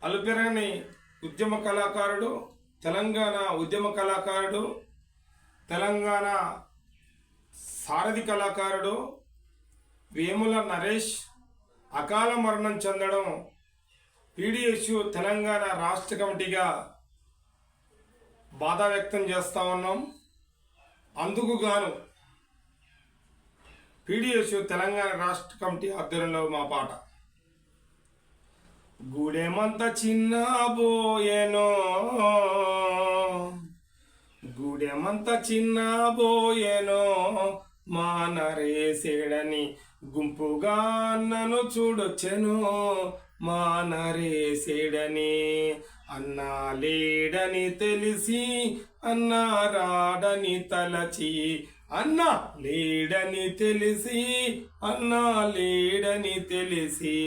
అలుపెరగని ఉద్యమ కళాకారుడు, తెలంగాణ ఉద్యమ కళాకారుడు, తెలంగాణ సారథి కళాకారుడు వేముల నరేష్ అకాల మరణం చెందడం పీడిఎస్యు తెలంగాణ రాష్ట్ర కమిటీగా బాధ వ్యక్తం చేస్తా ఉన్నాం. అందుకు గాను పీడిఎస్యు తెలంగాణ రాష్ట్ర కమిటీ ఆధ్వర్యంలో మా పాట. గూడెమంత చిన్నబోయేనో, గూడెమంత చిన్నబోయేనో, మా నరేసేడని గుంపుగా నన్ను చూడొచ్చెను, మా నరేసేడని. అన్నా లేడని తెలిసి అన్నా రాడని తలచి, అన్నా లేడని తెలిసి అన్నా లేడని తెలిసి